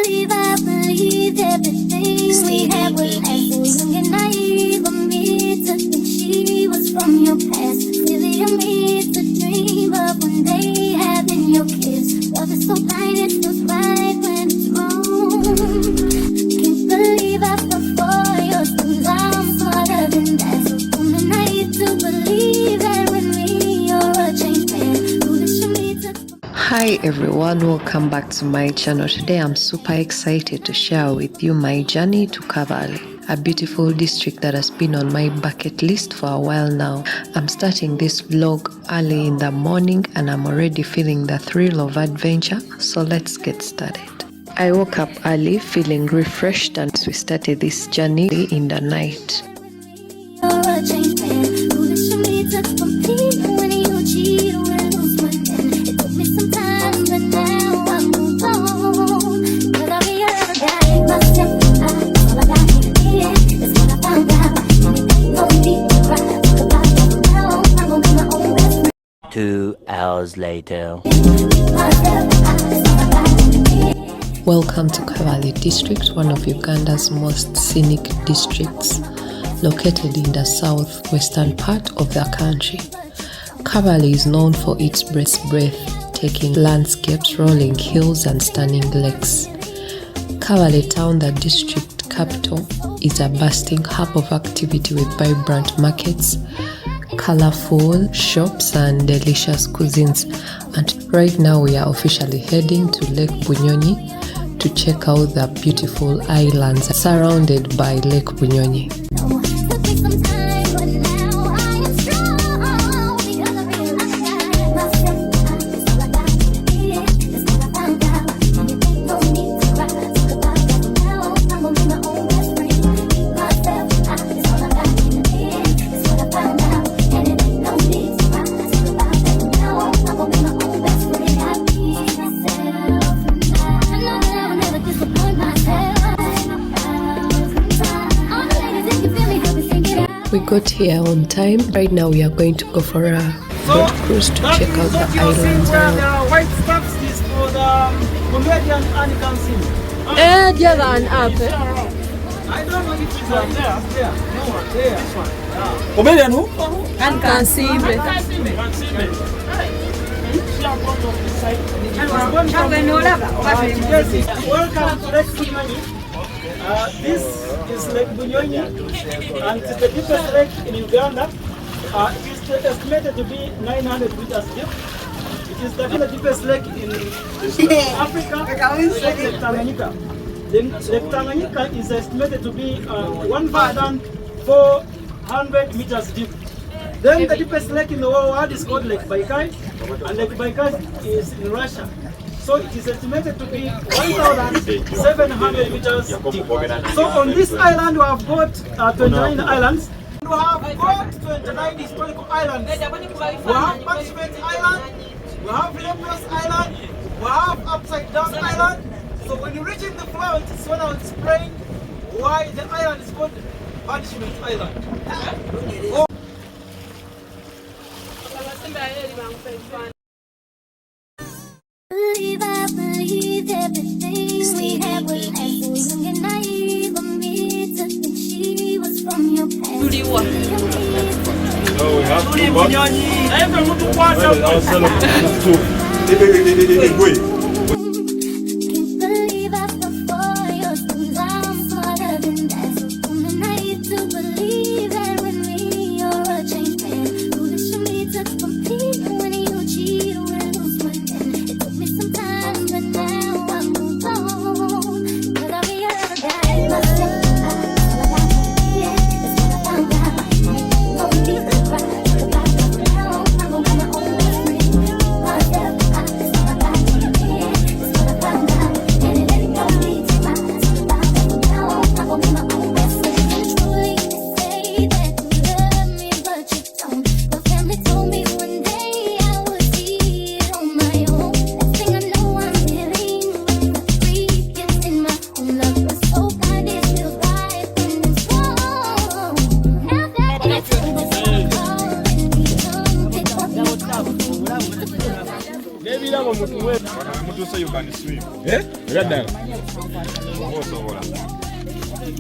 I believed everything we had was last. Young and naive of me to think she was from your past. Silly of me to dream of one day having your kiss. Love is so blind, it feels right when it's wrong. Can't believe I fell for your things. I'm smarter than that. So don't naive to believe that with me you're a changed man. Foolish of me to. Hi everyone, welcome back to my channel. Today I'm super excited to share with you my journey to Kabale, a beautiful district that has been on my bucket list for a while now. I'm starting this vlog early in the morning and I'm already feeling the thrill of adventure, so let's get started. I woke up early feeling refreshed and we started this journey in the night. Two hours later. Welcome to Kabale district, one of Uganda's most scenic districts, located in the southwestern part of the country. Kabale is known for its breathtaking landscapes, rolling hills and stunning lakes. Kabale town, the district capital, is a bustling hub of activity with vibrant markets, colorful shops and delicious cuisines. And right now we are officially heading to Lake Bunyonyi to check out the beautiful islands surrounded by Lake Bunyonyi. We got here on time. Right now we are going to go for a boat cruise to check out the islands. The white stuff is for the comedian and dancing. The other one up. I don't know if it's there. There. No one. There. This one. Comedian who? And can see me. Welcome to Lake Bunyonyi. This is Lake Bunyonyi, and it's the deepest lake in Uganda. It is estimated to be 900 meters deep. It is the deepest lake in Africa, Lake Tanganyika. Lake Tanganyika is estimated to be 1,400 meters deep. Then the deepest lake in the world is called Lake Baikal, and Lake Baikal is in Russia. So it is estimated to be 1,700 meters deep. So on this island we have got 29 islands. We have got 29 historical islands. We have Punishment Island, we have Leprous Island, we have Upside Down Island. So when you reach in the floor, it's when I'll explain why the island is called Punishment Island. Oh. I believed everything we had was last. Young and naive of me to think she was from your past. No, we have to Can't believe I fell for your things. I'm smarter than that. So don't naive to believe that with me you're a changed man. Foolish of me to compete when you cheat or lose one. It took me some time, but now I'm moved on. 'Cause I realized that myself.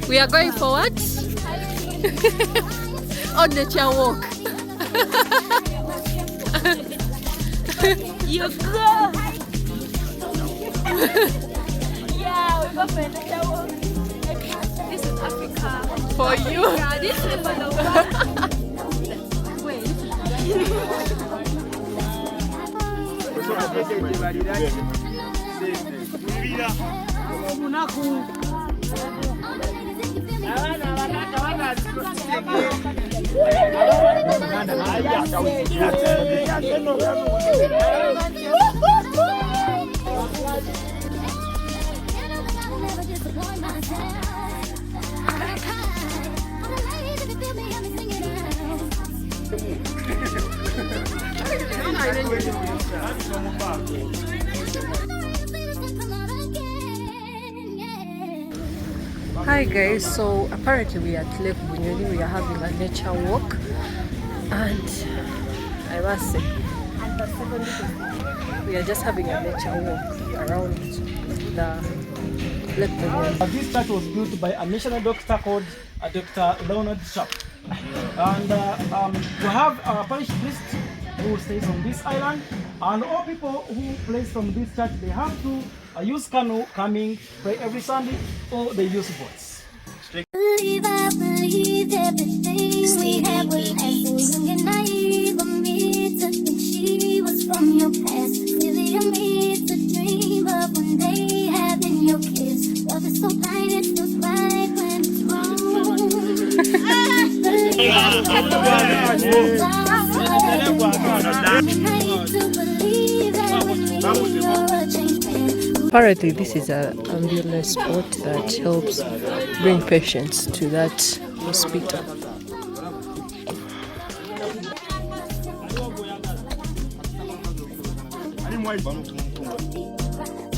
We are going for what? On nature walk. You go. Yeah, we go for a nature walk. This is Africa. For you. Yeah, this is for the world. Wait. Hi guys, so apparently we are at Lake Bunyonyi. We are having a nature walk, and I must say we are just having a nature walk around the Lake Bunyonyi. This church was built by a missionary doctor called Dr. Leonard Sharp. And we have a parish priest who stays on this island, and all people who place from this church, they have to use canoe coming, pray every Sunday, or they use boats. Believe I believed everything we had was so young and naive of me to think she was from your past. Silly of me to dream of one day having your kiss. Love is so blind, it feels right when it's wrong. Believe I Apparently, this is an ambulance spot that helps bring patients to that hospital.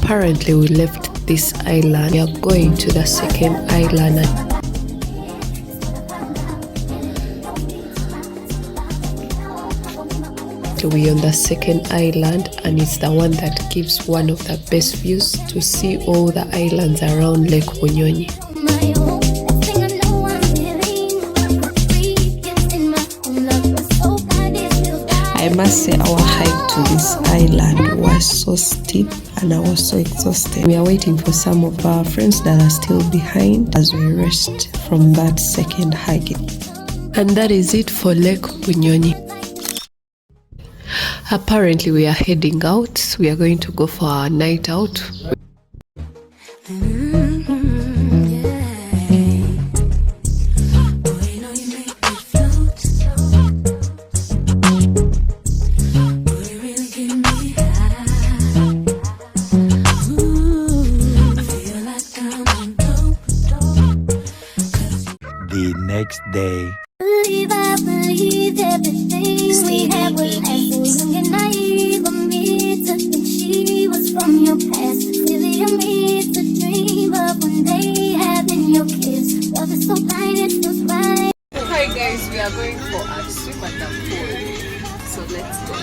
Apparently, we left this island. We are going to the second island. We're on the second island, and it's the one that gives one of the best views to see all the islands around Lake Bunyonyi. I must say our hike to this island was so steep and I was so exhausted. We are waiting for some of our friends that are still behind as we rest from that second hike. And that is it for Lake Bunyonyi. Apparently we are heading out. We are going to go for our night out. The next day. Believe I believed everything we had was so young and naive of me to think she was from your past. Silly of me to dream of one day having your kiss. Love is so blind, it feels right. Hi guys, we are going for a swim at the pool. So let's go.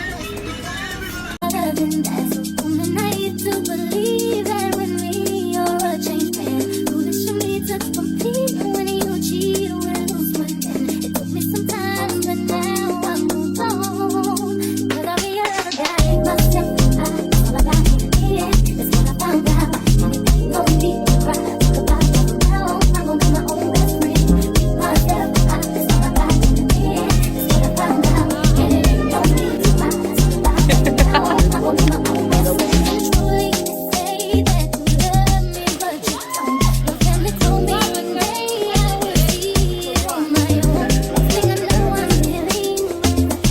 Other than that, so naive to believe that with me you're a changed man. Foolish of me to compete when you cheat or lose my man. It took me some time, but now I'm moved on. Could I be a guy myself? All I got here is what I found out. Anything no need to cry. Goodbye now, I'm gonna be my own best friend. Myself, this all I got here is what I found out. Anything no need to cry. Goodbye now, I'm gonna be my own best friend. Truly say that you love me, but you don't. Your family told me one day I would see it on my own. Thing I know I'm feeling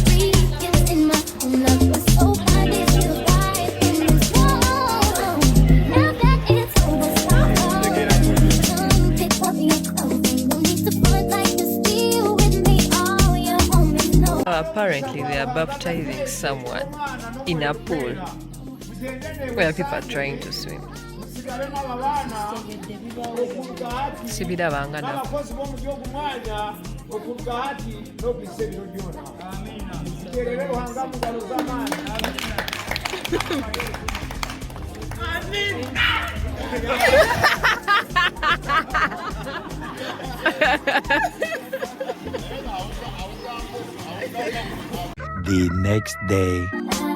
free, gets in my own love. Was so blind, it feels right when it's wrong. Now that it's over, stop. Come pick up your clothes. Ain't no need to front like this. Deal with me, all your homies know. Apparently they are baptizing someone in a pool where people are trying to swim. Sibirabanga na abakozi b'omulyogo mwanya okugga hati n'okuyisa ebiro byona. Kiterere ruhanga mu ngalo z'amaanyi. The next day.